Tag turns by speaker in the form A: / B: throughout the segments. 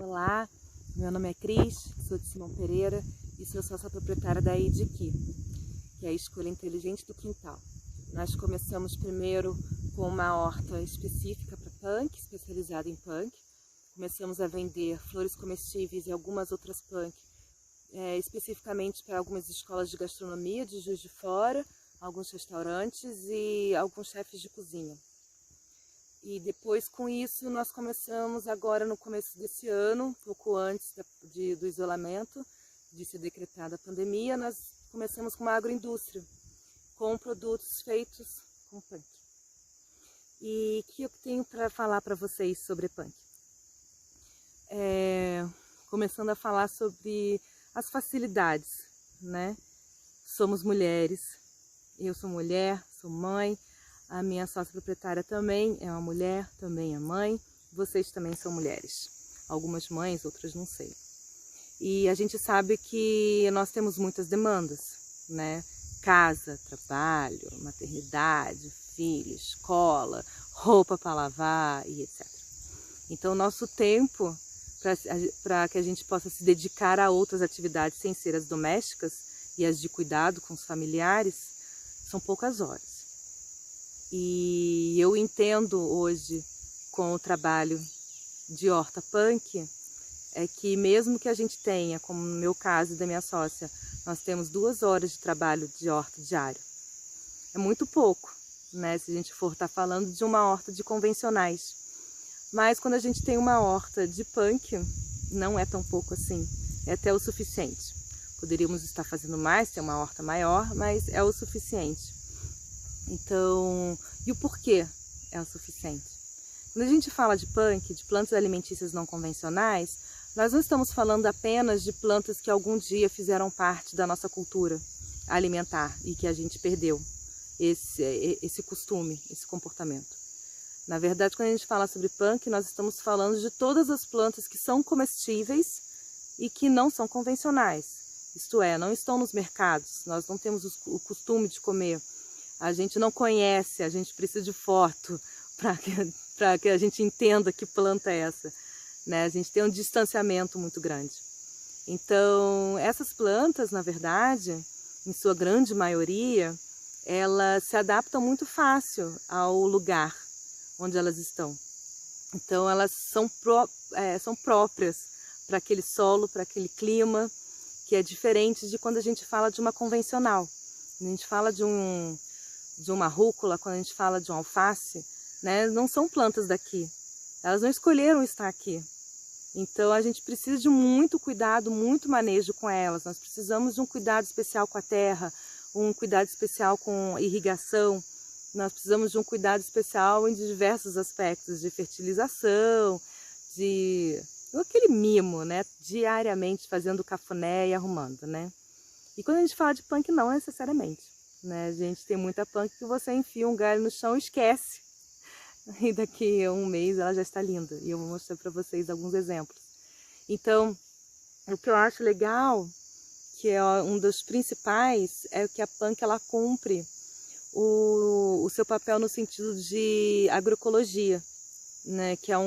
A: Olá, meu nome é Cris, sou de Simão Pereira e sou sócia proprietária da IDQ, que é a Escolha Inteligente do Quintal. Nós começamos primeiro com uma horta específica para punk, especializada em punk. Começamos a vender flores comestíveis e algumas outras punk, especificamente para algumas escolas de gastronomia de Juiz de Fora, alguns restaurantes e alguns chefes de cozinha. E depois, com isso, nós começamos agora no começo desse ano, pouco antes do isolamento, de ser decretada a pandemia, nós começamos com uma agroindústria, com produtos feitos com punk. E o que eu tenho para falar para vocês sobre punk? Começando a falar sobre as facilidades, né? Somos mulheres, eu sou mulher, sou mãe, a minha sócia proprietária também é uma mulher, também é mãe, vocês também são mulheres. Algumas mães, outras não sei. E a gente sabe que nós temos muitas demandas, né? Casa, trabalho, maternidade, filho, escola, roupa para lavar e etc. Então, o nosso tempo para que a gente possa se dedicar a outras atividades sem ser as domésticas e as de cuidado com os familiares são poucas horas. E eu entendo hoje, com o trabalho de horta punk, é que mesmo que a gente tenha, como no meu caso e da minha sócia, nós temos 2 horas de trabalho de horta diário. É muito pouco, né? Se a gente for estar falando de uma horta de convencionais. Mas quando a gente tem uma horta de punk, não é tão pouco assim, é até o suficiente. Poderíamos estar fazendo mais, ter uma horta maior, mas é o suficiente. Então, e o porquê é o suficiente? Quando a gente fala de punk, de plantas alimentícias não convencionais, nós não estamos falando apenas de plantas que algum dia fizeram parte da nossa cultura alimentar e que a gente perdeu esse costume, esse comportamento. Na verdade, quando a gente fala sobre punk, nós estamos falando de todas as plantas que são comestíveis e que não são convencionais. Isto é, não estão nos mercados, nós não temos o costume de comer. A gente não conhece, a gente precisa de foto para que a gente entenda que planta é essa, né? A gente tem um distanciamento muito grande. Então, essas plantas, na verdade, em sua grande maioria, elas se adaptam muito fácil ao lugar onde elas estão. Então, elas são próprias para aquele solo, para aquele clima, que é diferente de quando a gente fala de uma convencional. Quando a gente fala de uma rúcula, quando a gente fala de um alface, né, não são plantas daqui. Elas não escolheram estar aqui. Então a gente precisa de muito cuidado, muito manejo com elas. Nós precisamos de um cuidado especial com a terra, um cuidado especial com irrigação. Nós precisamos de um cuidado especial em diversos aspectos, de fertilização, de aquele mimo, né, diariamente fazendo cafuné e arrumando, né? E quando a gente fala de punk, não necessariamente. Né? A gente tem muita punk que você enfia um galho no chão e esquece. E daqui a um mês ela já está linda. E eu vou mostrar para vocês alguns exemplos. Então, o que eu acho legal, que é um dos principais, é que a punk ela cumpre o seu papel no sentido de agroecologia, né? que é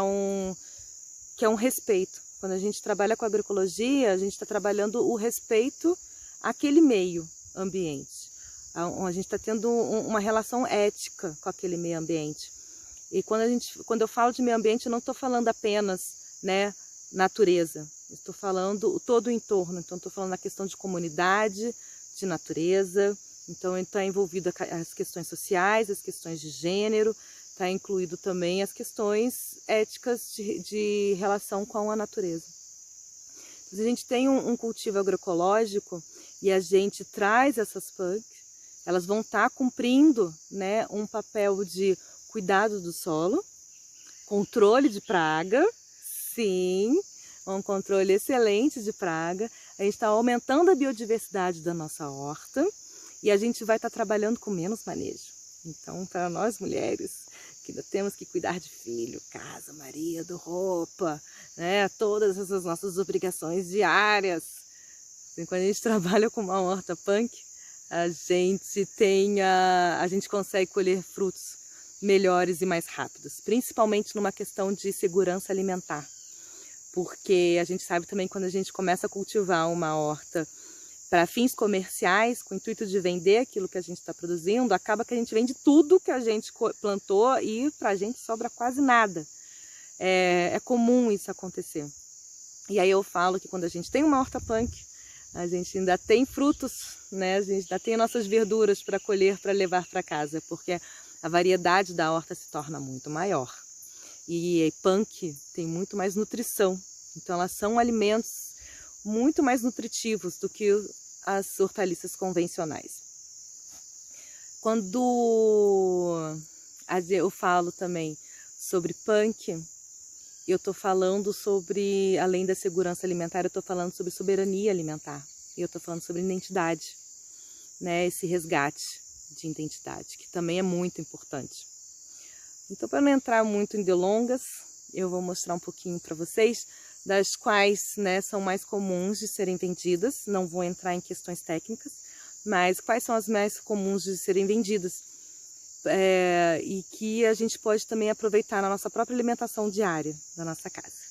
A: um respeito. Quando a gente trabalha com agroecologia, a gente está trabalhando o respeito àquele meio ambiente. A gente está tendo uma relação ética com aquele meio ambiente. E quando eu falo de meio ambiente, eu não estou falando apenas, né, natureza. Estou falando todo o entorno. Então, estou falando na questão de comunidade, de natureza. Então, está envolvido as questões sociais, as questões de gênero. Está incluído também as questões éticas de relação com a natureza. Então, a gente tem um cultivo agroecológico e a gente traz essas punks. Elas vão estar cumprindo, né, um papel de cuidado do solo, controle de praga, sim, um controle excelente de praga. A gente está aumentando a biodiversidade da nossa horta e a gente vai estar trabalhando com menos manejo. Então, para nós mulheres, que ainda temos que cuidar de filho, casa, marido, roupa, né, todas essas nossas obrigações diárias. E quando a gente trabalha com uma horta punk, a gente consegue colher frutos melhores e mais rápidos, principalmente numa questão de segurança alimentar. porque a gente sabe também quando a gente começa a cultivar uma horta para fins comerciais, com o intuito de vender aquilo que a gente está produzindo, acaba que a gente vende tudo que a gente plantou e para a gente sobra quase nada. É comum isso acontecer. E aí eu falo que quando a gente tem uma horta punk, a gente ainda tem frutos, né? A gente ainda tem nossas verduras para colher, para levar para casa, porque a variedade da horta se torna muito maior. E punk tem muito mais nutrição, então elas são alimentos muito mais nutritivos do que as hortaliças convencionais. Quando eu falo também sobre punk, eu estou falando sobre, além da segurança alimentar, eu estou falando sobre soberania alimentar. E eu estou falando sobre identidade, né? Esse resgate de identidade, que também é muito importante. Então, para não entrar muito em delongas, eu vou mostrar um pouquinho para vocês das quais, né, são mais comuns de serem vendidas. Não vou entrar em questões técnicas, mas quais são as mais comuns de serem vendidas e que a gente pode também aproveitar na nossa própria alimentação diária da nossa casa.